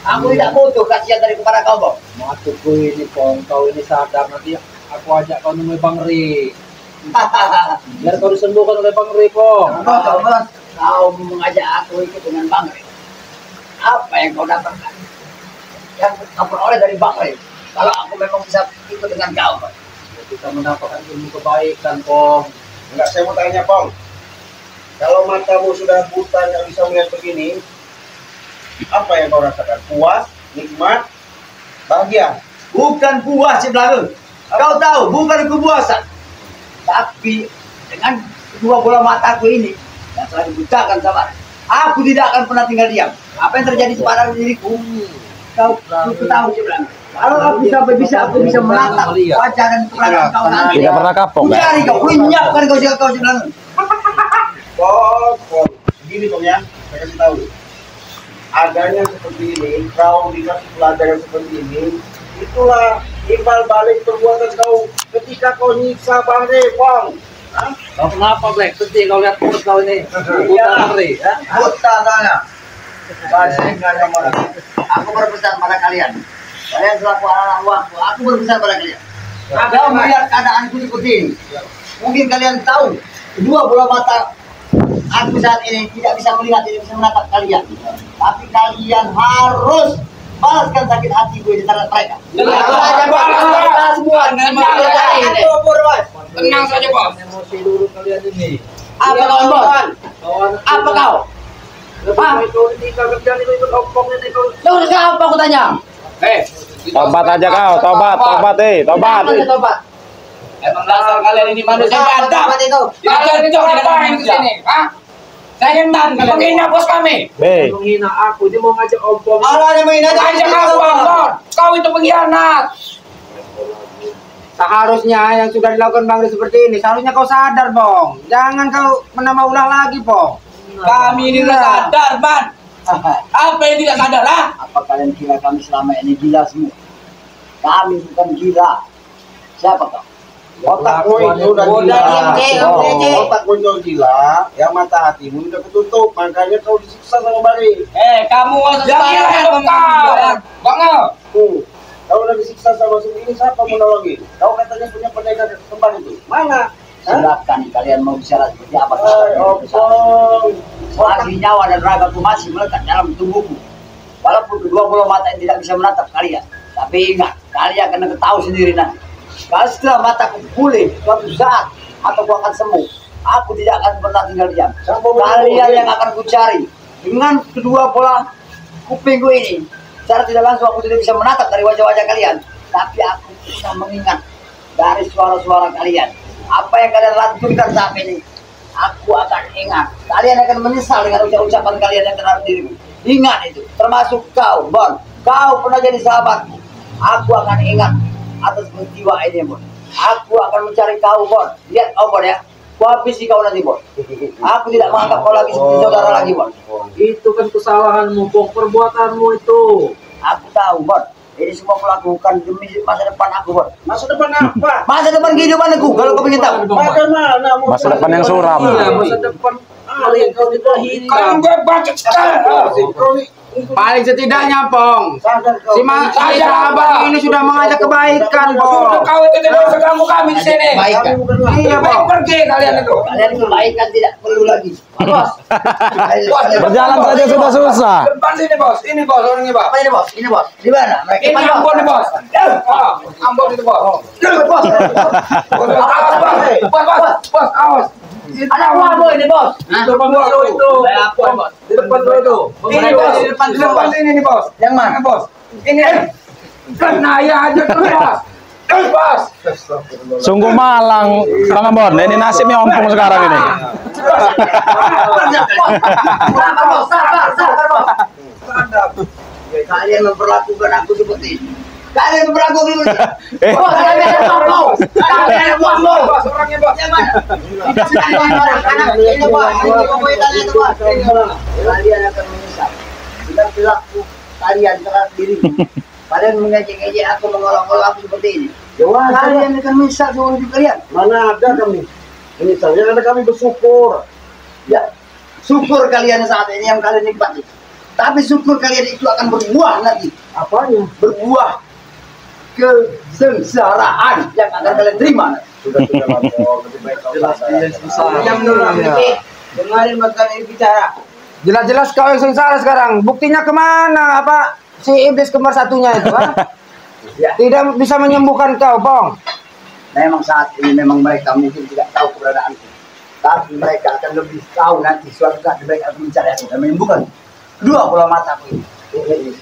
Aku tidak butuh kasihan dari kepada kau, Bong. Maksudku ini, Pong, kau ini sadar nanti aku ajak kau nemui Bang Ri. Biar kau disembuhkan oleh Bang Ri, Pong. Bos, kau mengajak aku ikut dengan Bang Ri. Apa yang kau dapatkan? Yang kau peroleh dari Bang Ri. Kalau aku memang bisa ikut dengan kau, Bos. Kita mendapatkan ilmu kebaikan, Pong. Enggak, saya mau tanya, Pong. Kalau matamu sudah buta nggak bisa melihat begini, apa yang kau rasakan? Puas, nikmat, bahagia? Bukan puas si Belanda. Kau tahu, bukan kepuasan. Tapi dengan kedua bola mataku ini yang telah dibutakan sama aku tidak akan pernah tinggal diam. Apa yang terjadi pada diriku? Kau tahu si Belanda. Kalau aku sampai aku bisa menatap wajah dan keberadaan kau nanti. Tidak pernah kapok, kan? Cari kau, lenyapkan kau si Belanda. Pong, begini Pong ya, saya kasih tahu. Adanya seperti ini, kau dikasih pelajaran seperti ini, itulah imbal balik perbuatan kau ketika kau nyiksa Bang Ri, Pong. Kau kenapa, Black? Sedih kau lihat perut kau ini. Iya. Bang Ri, ya? Buta saya. Bahasanya marah. Aku berpesan pada kalian. Kalian selaku anak buahku, aku berpesan pada kalian. Kau melihat keadaanku seperti ini. Mungkin kalian tahu, kedua bola mata aku saat ini tidak bisa melihat, tidak bisa menatap kalian. Tapi kalian harus balaskan sakit hatiku di terhadap mereka. Tenang saja, Bos. Emosi dulu kalian ini. Apa kau, Bos? Apa kau? Kau ini kerjaan itu ompong ini kau. Terus apa aku tanya? Tobat aja kau, tobat, tobat. Tobat. Emang dasar kalian ini manusia biadab. Tobat itu. Kalian itu ngapain di sini? Hah? Saya hendak menghina bos kami. B. Menghina aku, dia mau ngajak ompong. Allah yang menghina Ajak aku, Bang. Kau itu pengkhianat. Seharusnya yang sudah dilakukan Bang Ri seperti ini, seharusnya kau sadar, Bong. Jangan kau menambah ulah lagi, Bong. Kami ini udah sadar, Ban. Apa yang tidak sadar, ha? Apa kalian kira kami selama ini gila semua? Kami bukan gila. Siapa kau? Otakmu itu udah gila. Otakmu itu gila, yang mata hatimu udah ketutup, makanya kau disiksa sama Bang Ri. Kamu harus bayar kau. Bang. Kau udah disiksa sama ini, siapa mau nolongin? Kau katanya punya pendekar kembar itu. Mana? Silakan kalian mau bicara seperti apa? Ompong. Selagi nyawa dan ragaku masih melekat dalam tubuhku. Walaupun kedua bola mata yang tidak bisa menatap kalian. Tapi ingat, kalian akan tahu sendiri nanti. Kalau setelah mataku pulih suatu saat atau aku akan sembuh, aku tidak akan pernah tinggal diam. Kalian yang akan kucari dengan kedua bola kupingku ini. Secara tidak langsung aku tidak bisa menatap dari wajah-wajah kalian, tapi aku bisa mengingat dari suara-suara kalian. Apa yang kalian lantunkan saat ini, aku akan ingat. Kalian akan menyesal dengan ucapan kalian yang terhadap dirimu. Ingat itu, termasuk kau, Bon. Kau pernah jadi sahabatku. Aku akan ingat atas peristiwa ini, Bon. Aku akan mencari kau, Bon. Lihat kau, Bon, ya. Ku habisi kau nanti, Bon. Aku tidak menganggap kau lagi seperti saudara lagi, Bon. Itu kan kesalahanmu, Pong, perbuatanmu itu. Aku tahu, Bon. Ini semua aku lakukan demi masa depan aku, Bon. Masa depan apa? Masa depan kehidupan aku, kalau kau ingin tahu. Bagaimana? Masa depan yang suram. Iya, masa depan kalian kau dikahini. Kalian gue bacot sekali. Paling setidaknya, Pong, si sahabat ini sudah mengajak kebaikan, Pong. Kau itu tidak usah ganggu kami di sini. Kebaikan. Iya, Pong. Pergi kalian itu. Kalian kebaikan tidak perlu lagi. Bos. Berjalan saja sudah susah. Depan sini, Bos. Ini, Bos, orangnya, Bos. Apa ini, Bos? Ini, Bos. Di mana? Mereka Ini Bos. Ambon nih, Bos. Ambon itu, Bos. Bos. Bos, awas. Ada apa ini, Bos? Di depan dulu itu. Bos? Di depan dulu itu. Ini, Bos. Di depan sini nih, Bos. Yang mana? Bos. Ini. Kena ya aja tuh, Bos. Bos. Sungguh malang, Bang Ambon. Ini nasibnya ompong sekarang ini. Sabar, Bos. Kalian memperlakukan aku seperti ini. Kalian memperlakukan aku seperti ini. Bos, kalian ada uang, kalian ada uang, Bos, orangnya, Bos. Yang mana? Ini, Bos. Kalian akan menyesal. Bila perilaku kalian terhadap dirimu. Kalian mengejek-ejek aku, mengolok-olok aku seperti ini. Kalian akan menyesal seumur hidup kalian. Mana ada kami? Ini saja karena kami bersyukur. Ya, syukur kalian saat ini yang kalian nikmati. Tapi syukur kalian itu akan berbuah nanti. Apanya? Berbuah kesengsaraan yang akan kalian terima. Sudah lah, Bong. Lebih baik kau sadar. Yang menurut kemarin bakal bicara. Jelas-jelas kau yang sengsara sekarang. Buktinya kemana? Apa si iblis kembar satunya itu? Ya. Tidak bisa menyembuhkan kau, Bong. Memang saat ini memang mereka mungkin tidak tahu keberadaanku. Tapi mereka akan lebih tahu nanti suatu saat mereka akan mencari aku dan menyembuhkan kedua bola mataku ini.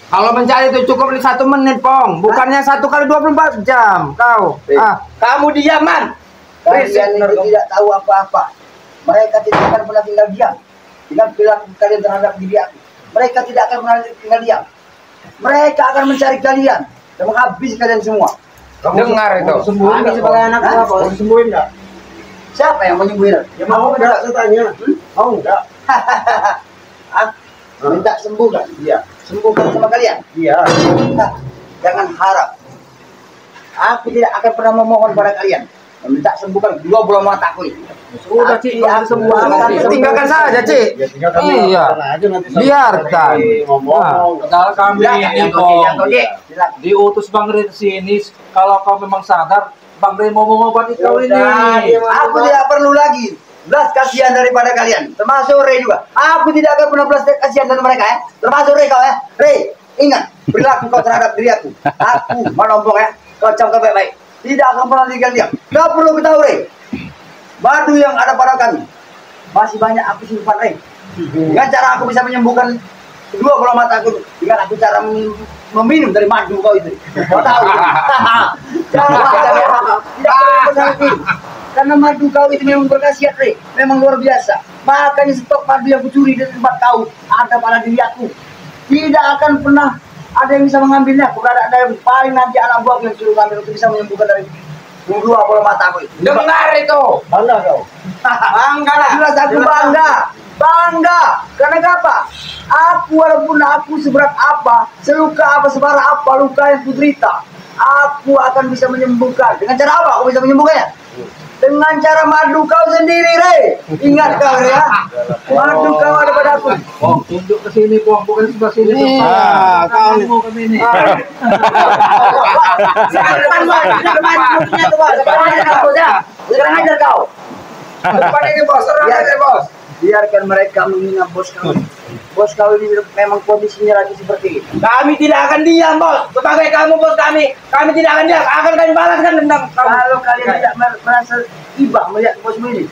Kalau mencari itu cukup 1 menit, Bong. Bukannya 1 kali 24 jam. Kau. Kamu diaman. Kalian ini tidak tahu apa-apa. Mereka tidak akan pernah tinggal diam dengan perilaku kalian terhadap diri aku. Mereka tidak akan pernah tinggal diam. Mereka akan mencari kalian dan menghabisi kalian semua. Dengar itu. Kami sebagai anak Hah? Bong. Mau sembuhin enggak? Siapa yang menyembuhin? Ya mau enggak saya tanya? Mau enggak? Minta sembuhkan. Iya. Sembuhkan sama kalian. Iya. Nah, jangan harap. Aku tidak akan pernah memohon pada kalian meminta sembuhkan kedua bola mataku ini. Sudah, Cik. Aku sembuhkan. Tinggalkan saja, Cik. Ya tinggal kami Iya. sana aja nanti sampai Biarkan. ngomong. Padahal kami Silakan, ini, yang Bong. Toge. Silakan. Diutus Bang Rin sini. Kalau kau memang sadar, Bang Rin mau mengobati kau ini. Aku tidak perlu lagi belas kasihan daripada kalian, termasuk Ray juga. Aku tidak akan pernah belas kasihan dari mereka ya, termasuk Ray kau ya. Ray, ingat perilaku kau terhadap diri aku. Aku melompok ya, kau camkan baik-baik. Tidak akan pernah tinggal diam. Kau perlu ketahui Ray, madu yang ada pada kami masih banyak aku simpan Ray. Dengan cara aku bisa menyembuhkan kedua bola mataku dengan aku cara meminum dari madu kau itu. Kau tahu? Karena madu kau itu memang berkhasiat, Re. Memang luar biasa. Makanya stok madu yang kucuri dari tempat kau ada pada diri aku. Tidak akan pernah ada yang bisa mengambilnya. Keberadaan yang paling nanti anak buah yang suruh ngambil untuk bisa menyembuhkan dari dua bola mataku itu. Dengar itu. Bangga kau. Bangga lah. Jelas aku bangga. Bangga. Karena apa? Aku walaupun aku seberat apa, seluka apa, separah apa luka yang kuderita, aku akan bisa menyembuhkan. Dengan cara apa aku bisa menyembuhkannya? Dengan cara madu kau sendiri, Re. Ingat kau, Re, ya. Madu kau ada pada aku. Bong, tunjuk ke sini, Bong. Bukan sebelah sini. Iya, kau nih. Kami ini. Sekarang ajar kau. Depan ini bos, serang aja bos. Biarkan mereka menghina bos kau. Bos kau ini memang kondisinya lagi seperti ini. Kami tidak akan diam bos. Sebagai kamu bos kami tidak akan diam. Akan kami balaskan dendam kamu. Kalau kalian tidak merasa iba melihat bosmu ini,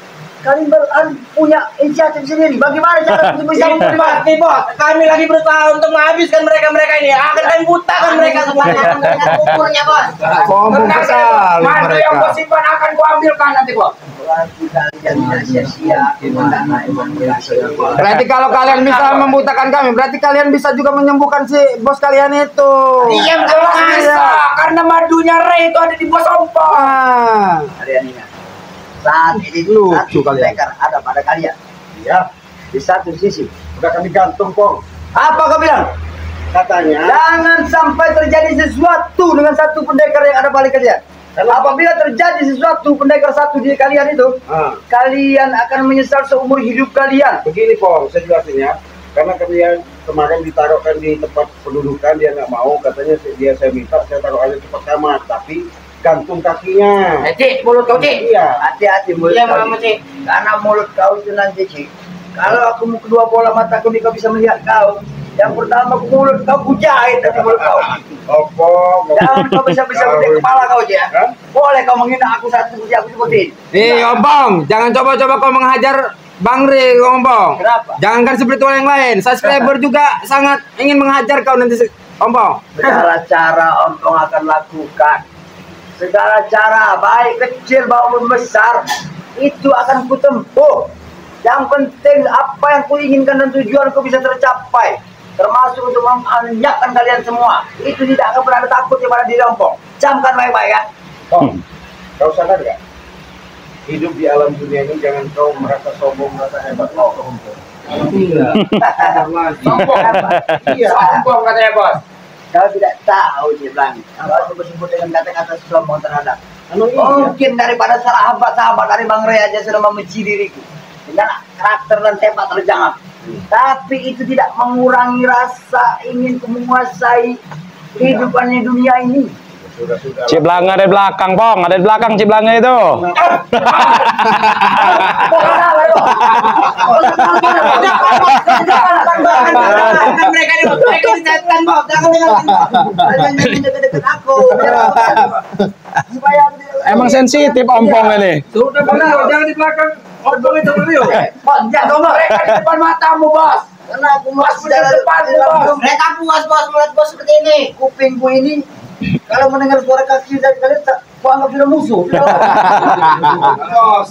kalian harus punya inisiatif sendiri. Bagaimana cara untuk bisa Pasti bos. Kami lagi berusaha untuk menghabiskan mereka ini. Akan kami butakan mereka semuanya. ukurnya, bos? Sombong sekali Madu yang bos mereka. simpan akan kuambilkan nanti bos. Berarti kalian tidak sia-sia Berarti kalau kalian bisa membutakan kami, berarti kalian bisa juga menyembuhkan si bos kalian itu. Diam jelas bisa. Karena madunya Ray itu ada di bos ompong. Ah. Kalian ingat, saat ini Lucu satu kalian. pendekar ada pada kalian. Ya, Di satu sisi, udah kami gantung, Pong. apa kau bilang? Katanya. Jangan sampai terjadi sesuatu dengan satu pendekar yang ada pada kalian. Apabila terjadi sesuatu pendekar satu di kalian itu, kalian akan menyesal seumur hidup kalian. Begini, Pong, saya jelasin ya. Karena kalian kemarin ditaruhkan di tempat pendudukan, dia nggak mau. Katanya dia saya minta, saya taruh aja tempat kamar. Tapi gantung kakinya. Cik, mulut kau cik. Iya. Hati-hati mulut Iya, kau. Mama, Cik. Karena mulut kau itu nanti, Cik. Kalau aku kedua bola mataku ini kau bisa melihat kau. Yang pertama mulut kau kujahit dari mulut kau. Oh, Pong. Jangan kau bisa gede kepala kau aja. Hah? Boleh kau menghina aku satu usia aku seperti ini. Bong, jangan coba-coba kau menghajar Bang Ri, Bong. Kenapa? Jangankan spiritual yang lain, subscriber juga sangat ingin menghajar kau nanti, Bong. Segala cara Ompong akan lakukan. Segala cara, baik kecil maupun besar, itu akan kutempuh. Yang penting apa yang kuinginkan dan tujuanku bisa tercapai. Termasuk untuk melenyapkan kalian semua. Itu tidak akan pernah ada takut pada diri Ompong. Camkan baik-baik ya. Pong, kau sadar nggak? Hidup di alam dunia ini jangan kau merasa sombong, merasa hebat. Iya. Sombong apa? Iya. Sombong katanya bos. Kau tidak tahu dia bilang. Kalau aku bersebut dengan kata-kata sombong terhadap. Anu iya. Mungkin daripada sahabat-sahabat dari Bang Ray aja sudah membenci diriku. Dengan karakter dan tempat terjangkau. Tapi itu tidak mengurangi rasa ingin menguasai kehidupannya dunia ini. Sudah. Ciblanga ada di belakang, Pong. Ada di belakang Ciblanga itu. Mereka ini setan, Bos. Jangan deket aku. Supaya Emang sensitif ompong ini. Sudah benar, jangan di belakang ompong itu dulu. Bos, jangan mereka di depan matamu, Bos. Karena aku masuk di depanmu, Bos. Mereka puas, Bos, melihat Bos seperti ini. Kupingku ini kalau mendengar suara kaki dari kalian tak kuanggap sudah musuh.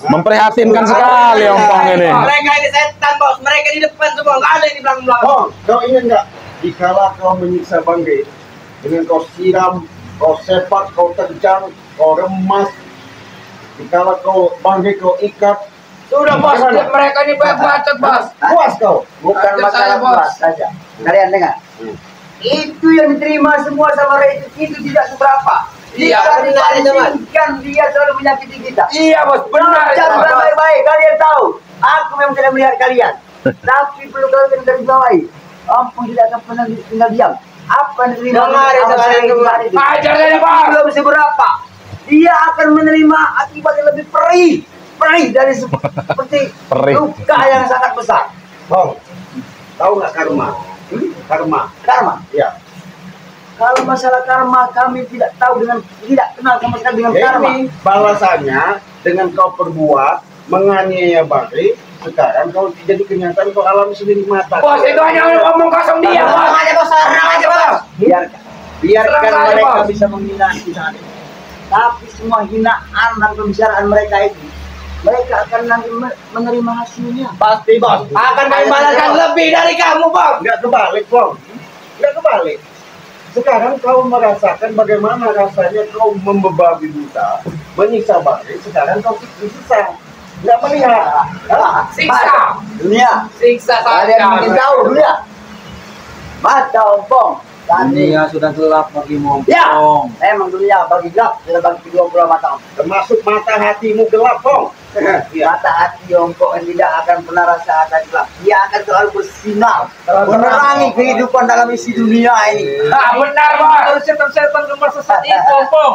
Memprihatinkan sekali ompong ini. Mereka ini setan, Bos. Mereka di depan semua, nggak ada yang di belakang. Oh, kau ingat nggak? Dikala kau menyiksa Bangge, dengan kau siram, kau sepak, kau terjang, kau remas, dikala kau Bangge kau ikat. Sudah bos, mereka ini banyak bacot bos. Puas kau? Bukan Lanjut masalah saya, Bos. puas saja. Kalian dengar? Itu yang diterima semua sama rakyat itu tidak seberapa. Iya, Jika benar, teman. dibandingkan dia selalu menyakiti kita. Iya bos, benar itu Jangan bos. baik-baik, kalian tahu. Aku memang tidak melihat kalian. Tapi perlu kalian garis bawahi. Ampun tidak akan pernah tinggal diam. Apa yang diterima? Dengar itu, kalian itu? Ajar saja bos. Belum seberapa. Dia akan menerima akibat yang lebih perih dari seperti Perih. luka yang sangat besar. Oh, tahu nggak karma? Karma. Ya. Kalau masalah karma kami tidak tahu tidak kenal sama sekali dengan karma. Ini balasannya dengan kau perbuat menganiaya Bangge. Sekarang kau jadi kenyataan kau alami sendiri mata. Bos itu hanya omong kosong dia bos. Serang aja, Bos. Serang aja, Bos. Biarkan Serang saja, mereka Bos. bisa menghina kita. Tapi semua hinaan dan pembicaraan mereka itu, mereka akan nanti menerima hasilnya. Pasti bos. Akan kami balaskan lebih dari kamu, Bos. Nggak kebalik, Bang. Nggak kebalik. Sekarang kau merasakan bagaimana rasanya kau membebabi buta, menyiksa Bangge. Sekarang kau disiksa. Nggak melihat. Siksa. Dunia, Siksa kalian saja. mungkin tahu dunia. Mata ompong. Tadi. Dunia sudah gelap bagimu Ya, ompong. memang dunia bagi gelap, sudah bagi kedua belah mata ompong. Termasuk mata hatimu gelap, Bang. Iya. Mata hati ompong yang tidak akan pernah rasa akan gelap. Dia akan selalu bersinar, menerangi kehidupan dalam isi dunia ini. Ah, benar bos. Terus setan-setan gemar sesat itu ompong.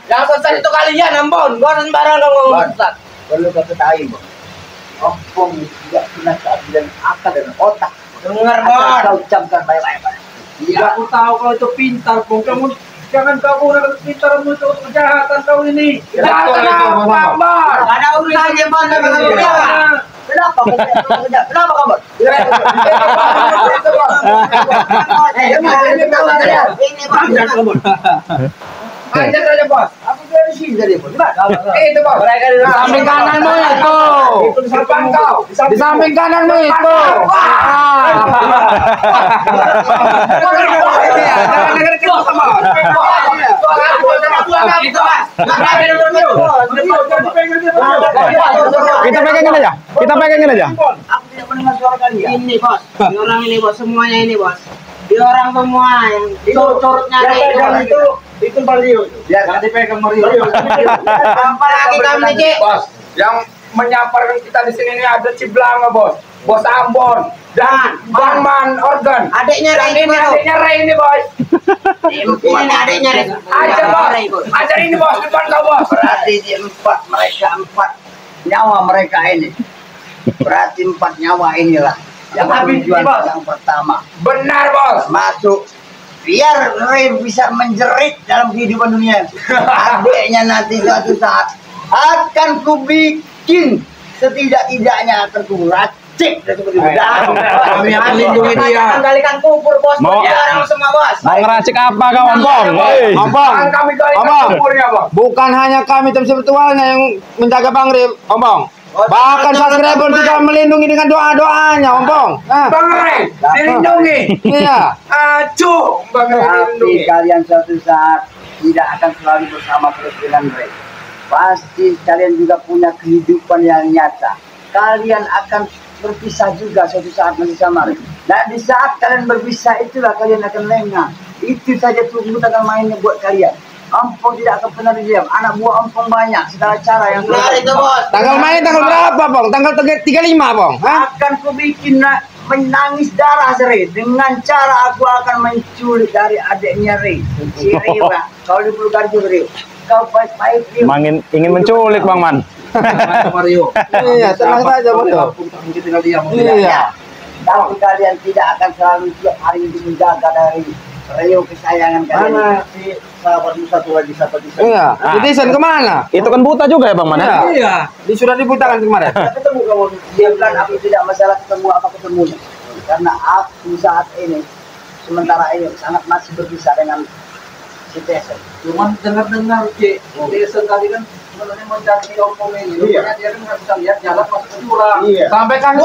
Yang sesat itu kalian, Ampun. Gua sembarang kamu ngomong Bos. sesat. Perlu kau ketahui, Bos. Ompong tidak pernah keadilan akal dan otak. Dengar, Akan Bos. kau ucapkan baik-baik. Ya aku tahu kalau itu pintar pong. Kamu jangan kau gunakan pintarmu itu untuk kejahatan kau ini. Kejahatan apa bos? Gak ada urusannya, Bos, sama kamu dia. Kenapa kau tidak kerja? Kenapa kamu? Ini, Bos. Ajar saja bos. Aku dari sini tadi, Bos. Itu bos. Di samping kananmu itu. Di depan kau. Di samping kananmu itu. Jangan dengar kita sama. Kita pegangin aja. Kita pegangin aja. Aku tidak mendengar suara kalian. Ini, Bos. Di orang ini, Bos. Semuanya ini, Bos. Di orang semua yang curut-curutnya Itu Mario. Jangan dipegang Mario. Apalagi kami, Cik. Bos, yang menyaparkan kita di sini ini ada Ciblanga bos, Bos Ambon dan Bang Man Organ. Adiknya Dan Ray ini baru. adiknya Ray ini bos. Ini adiknya Ray. Ajar bos. Ajar ini bos depan kau bos. Berarti di empat nyawa mereka ini. Berarti 4 nyawa inilah yang Habis, tujuan Bos. yang pertama. Benar bos. Masuk biar Ray bisa menjerit dalam kehidupan dunia. Adiknya nanti suatu saat akan kubikin setidak-tidaknya akan kuracik seperti udang. Kami akan lindungi dia. Kembalikan kubur, Bos. Mau- Buat orang semua, Bos. Mau ngeracik apa kau ompong? Hei. Kan kami kalikan Abang. kuburnya bos. Bukan hanya kami tim spiritualnya yang menjaga Bang Rip, Ompong. Bahkan subscriber juga melindungi dengan doa-doanya, Ompong. Nah, Bang Ray dilindungi. iya. Acuh, Bang Ray Tapi dilindungi. kalian suatu saat tidak akan selalu bersama terus dengan Ray. Pasti kalian juga punya kehidupan yang nyata. Kalian akan berpisah juga suatu saat nanti sama Ray. Nah di saat kalian berpisah itulah kalian akan lengah. Itu saja tunggu akan mainnya buat kalian. Ompong tidak akan pernah diam. Anak buah Ompong banyak, segala cara yang Benar itu bos. Tanggal main tanggal berapa, Bang? Tanggal 35, Bang. Hah? akan ku bikin menangis darah Rey. Dengan cara aku akan menculik dari adiknya Rey. Si Rey, Bang. Kau di Bulu Gardu Rey. Kau baik-baik Rey. Ingin menculik Bang Man. Mario. Iya, tenang saja, Mario. Mungkin tinggal diam. Iya. Tapi kalian tidak akan selalu tiap hari itu menjaga dari Rio kesayangan kalian. Mana si sahabatmu satu lagi sahabat di sana? Iya. Netizen kemana? Itu kan buta juga ya Bang Man. Iya. Iya. Sudah dibutakan kemarin. Ketemu kamu. Dia bilang aku tidak masalah ketemu apa ketemunya. Karena aku saat ini sementara ini sangat masih berpisah dengan si Tesen. Cuman dengar-dengar Ki, Jason tadi kan sebenarnya mencari Ompong ini. Rupanya dia kan nggak bisa lihat jalan masuk ke jurang. Iya. Sampai kali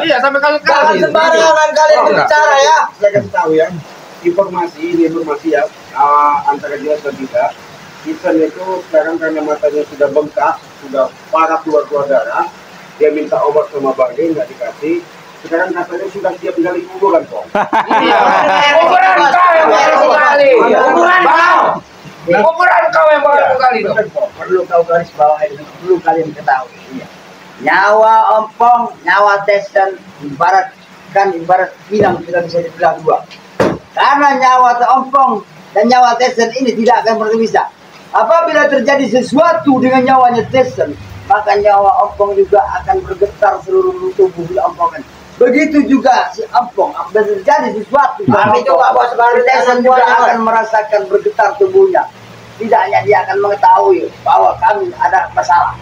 Iya, sampai kali. Jangan sembarangan kalian berbicara ya. Saya kasih tahu ya, informasi ya antara jelas dan tidak. Ethan itu sekarang karena matanya sudah bengkak, sudah parah keluar darah, dia minta obat sama Bang D, nggak dikasih. Sekarang katanya sudah siap gali kuburan kok. Kuburan kau yang baru kali. Kuburan kau. Kuburan kau yang baru kali. Perlu kau garis bawah ini, perlu kalian ketahui. Iya. Nyawa Ompong, nyawa Tesen ibarat pinang tidak bisa dibelah dua. Karena nyawa Ompong dan nyawa Tesen ini tidak akan berpisah. Apabila terjadi sesuatu dengan nyawanya Tesen, maka nyawa Ompong juga akan bergetar seluruh tubuh Ompong. Begitu juga si Ompong, apabila terjadi sesuatu, Kami juga bos baru Tesen juga akan merasakan bergetar tubuhnya. Tidak hanya dia akan mengetahui bahwa kami ada masalah.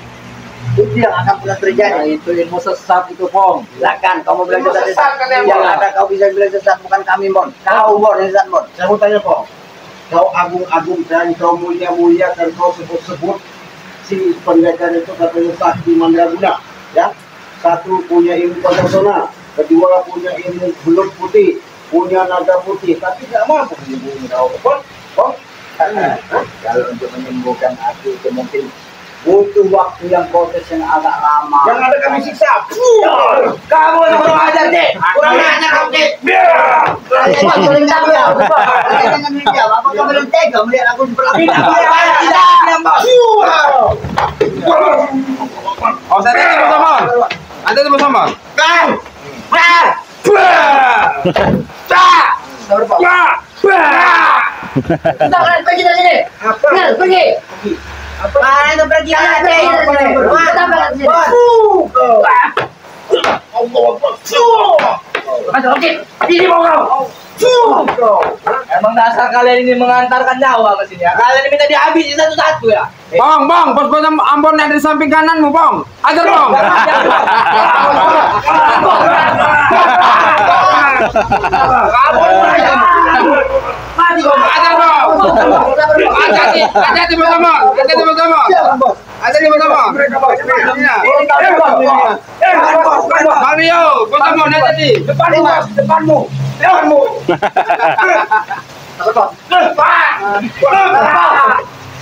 Itu yang akan pernah terjadi. Nah, itu ilmu sesat itu, Pong. Silakan, kamu bilang Ilmu sesat. sesat kalian, Yang Mon. ada kau bisa bilang sesat, bukan kami, Mon. Kau, Mon, yang sesat, Mon. Saya mau tanya kok, kau agung dan kau mulia dan kau sebut si pendekar itu katanya sakti mandraguna, ya? Satu punya ilmu pesona, kedua punya ilmu belut putih, punya naga putih, tapi tidak mampu menyembuhkan kau, Pong. Kalau untuk menyembuhkan aku itu mungkin butuh waktu yang proses yang agak lama. Yang ada kami siksa. Kamu yang kurang ajar Cik. Kurang ajar kamu Cik. Jangan dijawab. Apa kau belum tega melihat aku seperti Oh, saya tadi bersama. Ada di bersama. Kita akan pergi dari sini. Pergi. Mana itu pergi aja Cik. Kita akan sini. Masuk, oke. Ini mau kau. Emang dasar kalian ini mengantarkan nyawa ke sini ya. Kalian ini minta dihabisi satu-satu ya. Bang, pos Ambon yang di samping kananmu, Bang. Ajar, Bang. Mati kau. Ajar, Bang. Hati-hati bersama. Hati-hati bersama. Hati-hati bersama. Mario, bersama hati-hati. Depanmu.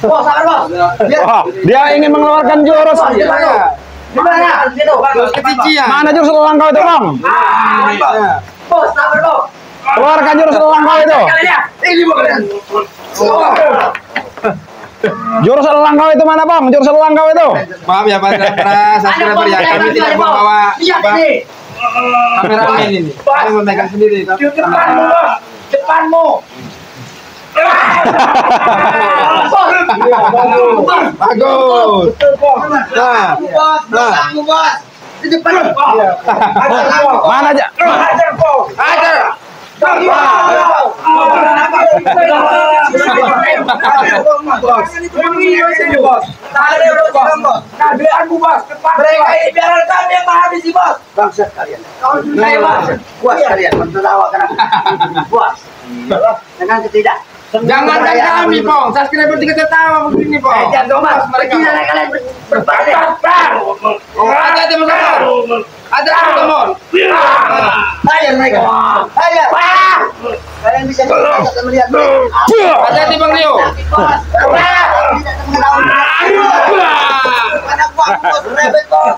Bos, sabar bos. Wah, dia ingin mengeluarkan jurus. Di mana? Situ. Kecician. Mana jurus langkau itu Bang? Bos, sabar bos. Keluarkan jurus langkau itu. Ini bukan. Jurus langkau itu mana Bang? Jurus langkau itu. Maaf ya, Pak. Subscriber ya, kami tidak membawa Lihat ini. kameramen ini. Kami memegang sendiri. Depanmu, bos. Depanmu. Bagus. Nah, Bos, belakangmu bos. Di depan. Mana aja? ajar. Mereka ini biarkan kami yang menghabisi bos. Bangsat kalian. Puas kalian mentertawakan aku. Puas. Dengan ketidak. Jangan kami, Pong. Subscriber tidak tertawa begini, Pong. Jangan Thomas. Pergi dari kalian berbalik. Hati-hati bersama. Hati-hati bersama. Ayo mereka. Ayo. Kalian bisa melihat. Hati-hati Bang Leo. Bos. Tidak mengetahui. Anak buah bos, rebet bos.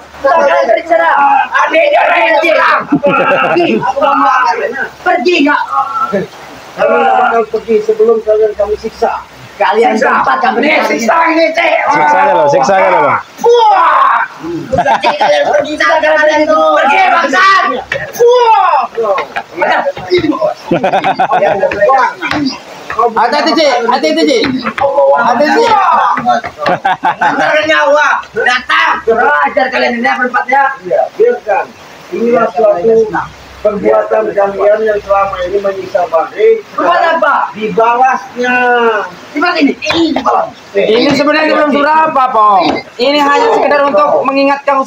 Pergi nggak? Kami bakal pergi sebelum kalian kami siksa. Kalian berempat kami Siksa ini, Cek. Siksa aja loh, siksa aja loh. Wah. Cek kalian pergi kalian tuh. Pergi bangsat. Wah. Hati-hati, Ci. Hati-hati, Ci. Hati-hati. Benar nyawa. Datang. Ajar kalian ini berempat ya. Iya, biarkan. Inilah suatu perbuatan kalian yang selama ini menyiksa Badri. Berbuat apa? Dibalasnya. Gimana ini? Ini di bawah. Ini sebenarnya belum surah apa, Pong. Ini hanya sekedar untuk mengingatkan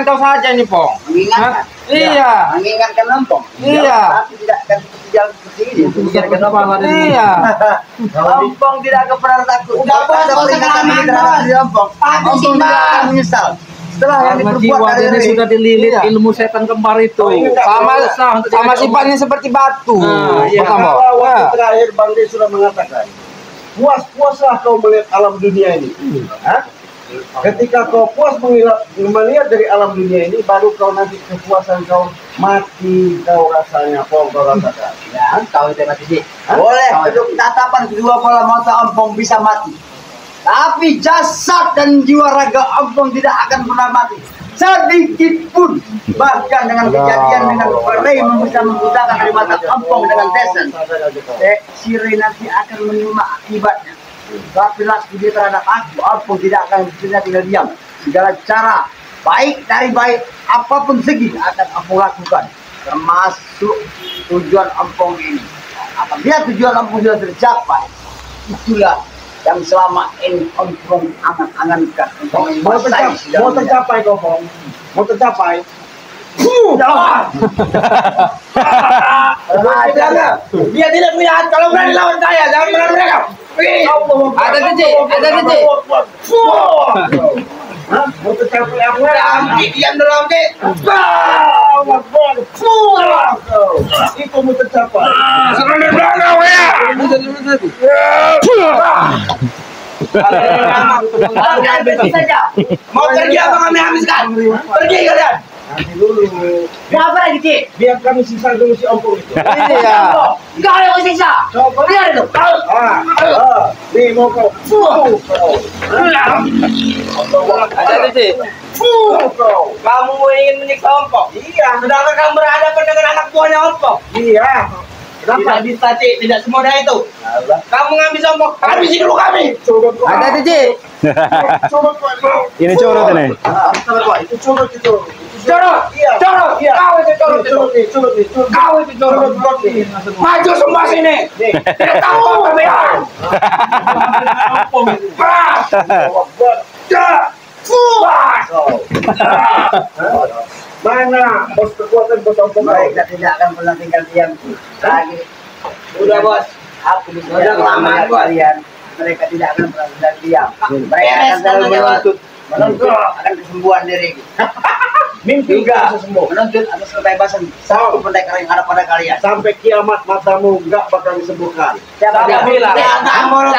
kau saja nih, Pong. Mengingatkan. Iya. Mengingatkan Ampong. Iya. Tapi tidak akan jalan seperti ini. Mengingatkan Ampong. Iya. Ampong tidak akan pernah takut. Udah, Bos, Ada Bos, peringatan jangan terhadap Bos. diri Ampong. Ampong sih, tidak Bang. akan menyesal. Setelah yang Karena diperbuat jiwa dari ini Rey. sudah dililit Iya. ilmu setan kembar itu. Sama sifatnya seperti batu. Nah, iya. Betul, Pong. Kalau waktu Ya. terakhir Bang Dey sudah mengatakan, puas-puaslah kau melihat alam dunia ini. Hah? Ketika kau puas melihat dari alam dunia ini, baru kau nanti kepuasan kau mati kau rasanya, kau rasakan. Ya, kau itu mati sih. Boleh, untuk tatapan kedua bola mata Ampong bisa mati. Tapi jasad dan jiwa raga Ampong tidak akan pernah mati. Sedikit pun. Bahkan dengan kejadian dengan Rey bisa membutakan dari mata Ampong dengan Desen. Si Rey nanti akan menerima akibatnya. Tapi dia terhadap aku, Ampong tidak akan bisa tinggal diam. Segala cara, baik dari baik, apapun segi akan Ampong lakukan. Termasuk tujuan Ampong ini. Apabila tujuan Ampong sudah tercapai, itulah yang selama ini Ampong angan-angankan untuk Mau tercapai kau, Bang. Mau tercapai. Dia tidak punya hati. Kalau berani lawan saya, jangan melawan mereka. Ada Ci. Ada Ci. Hah? Mau tercapai apa? Diam dalam Ci. Itu mau tercapai. Serang dari belakang ya. Kalian begitu saja. Mau pergi apa kami habiskan? Pergi kalian. Nanti dulu. Apa lagi, Ci? Biar kami sisa dulu si Ampong itu. Iya. Enggak ada yang siksa. Biar itu. Nih mau kau. Ada Ci. Kau. Kamu ingin menyiksa Ampong? Iya. Sedangkan kamu berhadapan dengan anak buahnya Ampong. Iya. Tidak bisa, Ci. Tidak semudah itu. Kamu ngambil Ampong. Habisi dulu kami. Coba kau. Ada Ci. Coba kau. Ini curut ini. Itu curut itu. Corot. Iya. Corot. Iya. Kau itu corot itu. Curut itu. Kau itu corot. Maju semua sini. Nih. Tidak tahu apa pilihan. Mana bos kekuatan bos Ampong? Mereka tidak akan pernah tinggal diam lagi. Udah, Bos. Aku bisa Udah kelamaan, Bos. kalian. Mereka tidak akan pernah tinggal diam. Mereka akan selalu menuntut akan kesembuhan diri. Mimpi Juga kau sembuh. menuntut atas kebebasan satu pendekar yang ada pada kalian. Sampai kiamat matamu nggak bakal disembuhkan. Siapa Tidak bilang. kamu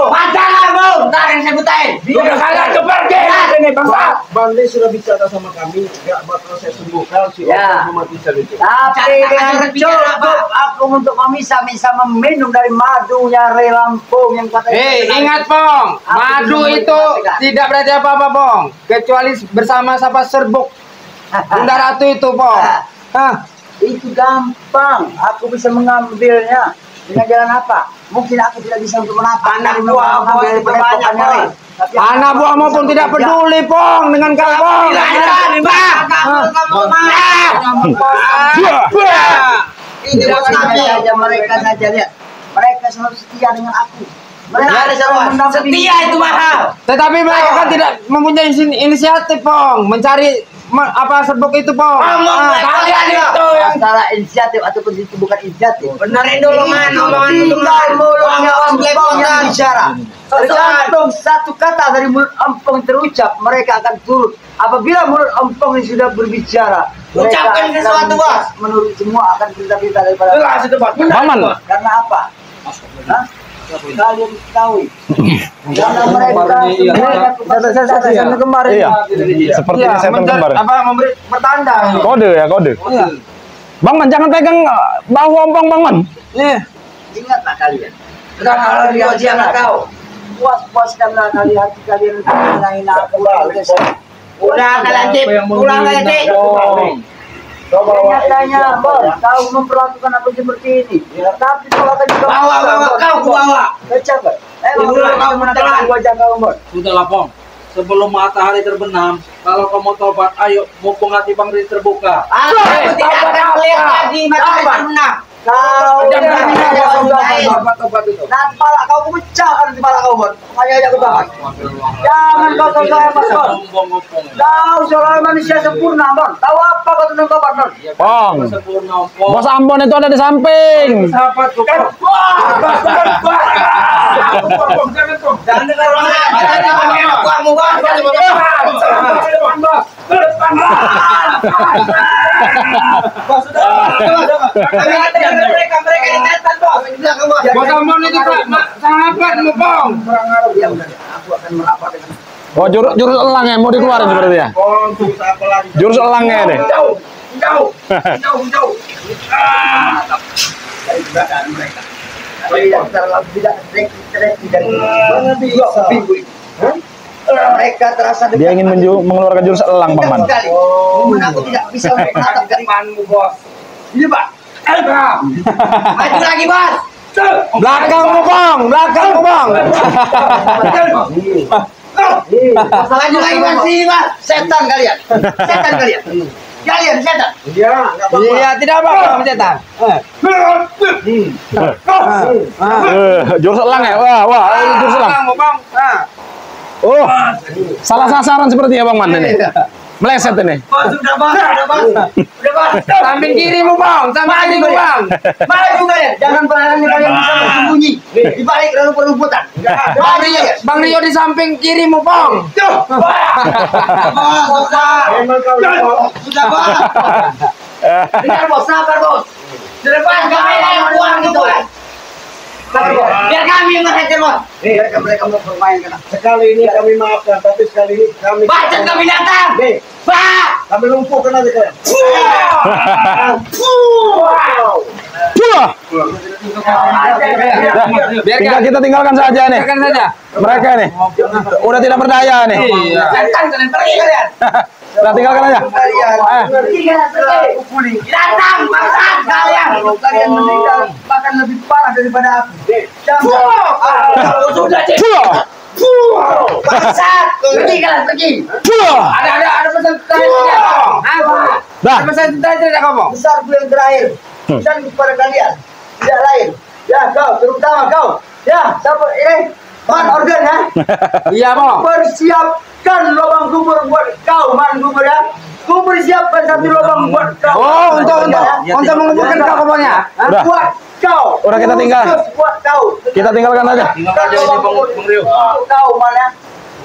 mata kamu, ntar yang saya butain. Udah kalian pergi. Ini bangsa. Bang Dey sudah bicara sama kami, nggak bakal saya sembuhkan si Ya. Ampong mematikan itu. Tapi dengan bicara apa? cukup aku untuk bisa meminum dari madunya Rey Lampung yang katanya. Ingat, Pong. Madu itu tidak berarti apa-apa, Pong. Kecuali bersama Sapa Serbuk. Bunda Ratu itu, Pong. Hah? Itu gampang. Aku bisa mengambilnya dengan jalan apa? Mungkin aku tidak bisa untuk menapak. Anak buah Bos itu banyak, Bos. Anak buahmu pun tidak peduli, Pong, dengan kau, Pong. Ini bos kami. Mereka saja lihat. Mereka selalu setia dengan aku. Mereka Nah, selalu mendampingi. setia itu mahal. Tetapi mereka kan tidak mempunyai inisiatif, Pong, mencari apa serbuk itu, Pong. Kalian itu yang Antara inisiatif ataupun itu bukan inisiatif. benerin dulu man omongan itu Tinggal mulutnya Awas, Ampong yang belepotan. bicara. Tergantung satu kata dari mulut Ampong terucap, mereka akan turut. Apabila mulut Ampong ini sudah berbicara, mereka Ucapkan akan sesuatu, Bos. menurut semua akan berita-berita daripada jelas itu bos. Benar, Maman. Bos. karena apa? Hah? Kalian tahu. Karena mereka kemarin. Iya. Sepertinya setan kembar. Memberi pertanda. Kode ya, kode. Bang Man, jangan pegang bahu Ampong, Bang Man. Ingatlah kalian. Kalau dia jangan kau. Puas-puaskanlah kali hati kalian untuk menangin aku. Udah kalian cip, pulang aja cip. Nyatanya, kau memperlakukan aku seperti ini. Tapi kau akan juga Bawa kau ke bawah. Kecap, Kau menelan wajah kau, Bos. Sudahlah, Pong. Sebelum matahari terbenam, kalau kau mau tobat, ayo mumpung hati Bang Ri terbuka. Aku tidak akan melihat lagi matahari terbenam. Kau Tobat itu. nanti pala kau pecahkan di pala kau, Bos. Makanya aku bahas. Jangan kau saya Mas, Bos. Ngomong-ngomong. Kau seorang manusia sempurna, Bos. Tahu apa kau tentang tobat, Bos? Pong. Sempurna, Pong. Bos Ambon itu ada di samping. Sahabatku, Pong. Jangan dengar uangmu, Bos. Mereka ini setan, Bos. Bos Ambon itu sahabatmu, Pong. Ya udah, aku akan merapat dengan Oh, jurus elangnya mau dikeluarin seperti ya? Terus apa lagi? Jurus elangnya deh. jauh dari keberadaan mereka. Tapi yang terlalu tidak terdeteksi dari mana bisa minggu ini. Mereka terasa Dia ingin mengeluarkan jurus elang, Bang Man. sekali. Namun aku tidak bisa menatap dari manmu, Bos. Ini, Pak. Maju lagi, Bos. Belakangmu, Bang. Belakangmu, Bang. Maju lagi, Bos. Sini, Bos. Setan kalian. Setan kalian. Kalian setan. Iya, tidak apa-apa, setan. Jurus elang ya? Wah, ini jurus elang. Bang. Oh, salah sasaran seperti ya, Bang Man ini. Meleset ini. Bos, sudah, Bos. Udah, Bos. Samping kirimu, Bang. Samping kirimu, Bang. Maju kalian. Jangan berani kalian bisa bersembunyi di balik rumputan. Bang Rio di samping kirimu, Bang. Memang kau Sudah, Bos. Dengar, Bos. Sabar, Bos. Depan kami yang uang itu, Bos. Biar kami yang menghajar, Bos. Mereka mau bermain kena. sekali ini kami maafkan, tapi sekali ini kami Bacot kami datang. Nih, Pak. kami lumpuhkan aja kalian. Wah, tinggal kita tinggalkan saja nih. Biarkan saja. Mereka nih udah tidak berdaya nih. Setan kalian pergi kalian. Nah, tinggalkan aja. Pergi kalian pergi. Datang maksat kalian. Kalian meninggal bahkan lebih parah daripada aku. Sudah cik. Maksat. Pergi kalian pergi. Ada pesan terakhir tidak, Bang? Apa? Dah. Ada pesan terakhir tidak, Bang? Besarku yang terakhir. Dan kepada kalian tidak lain. Ya kau, terutama kau. Ya, sabar ini. Man organ ya. Iya, Bang. Persiapkan lubang kubur buat kau, man kubur ya. Ku persiapkan satu lubang buat kau. Oh, untuk menguburkan kau pokoknya. Udah. Buat kau. Udah, kita tinggal. Khusus buat kau. Kita tinggalkan aja. Tinggalkan aja ini, Bang Rio. Untuk kau, man ya.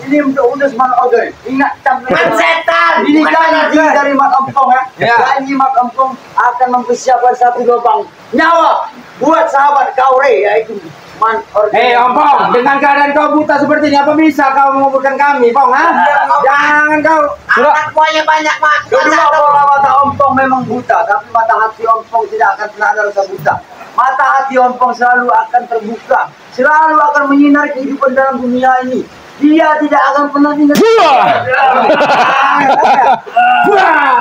Ini untuk udus man organ. Ingat Man setan. ini janji dari Mak Empong ya. Ya. Janji Mak Empong akan mempersiapkan satu lubang nyawa buat sahabat kau Re, yaitu Man Organ. Ompong, dengan keadaan kau buta seperti ini, apa bisa kau menguburkan kami, Pong? Ha? Jangan kau. Anak buahnya banyak, Mas. Kedua bola mata Ompong memang buta, tapi mata hati Ompong tidak akan pernah ada rasa buta. Mata hati Ompong selalu akan terbuka, selalu akan menyinar kehidupan dalam dunia ini. Dia tidak akan pernah tinggal.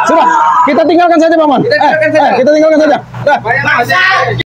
Sudah, kita tinggalkan saja, Bang Man. Kita tinggalkan saja. Kita tinggalkan saja. Dah. Banyak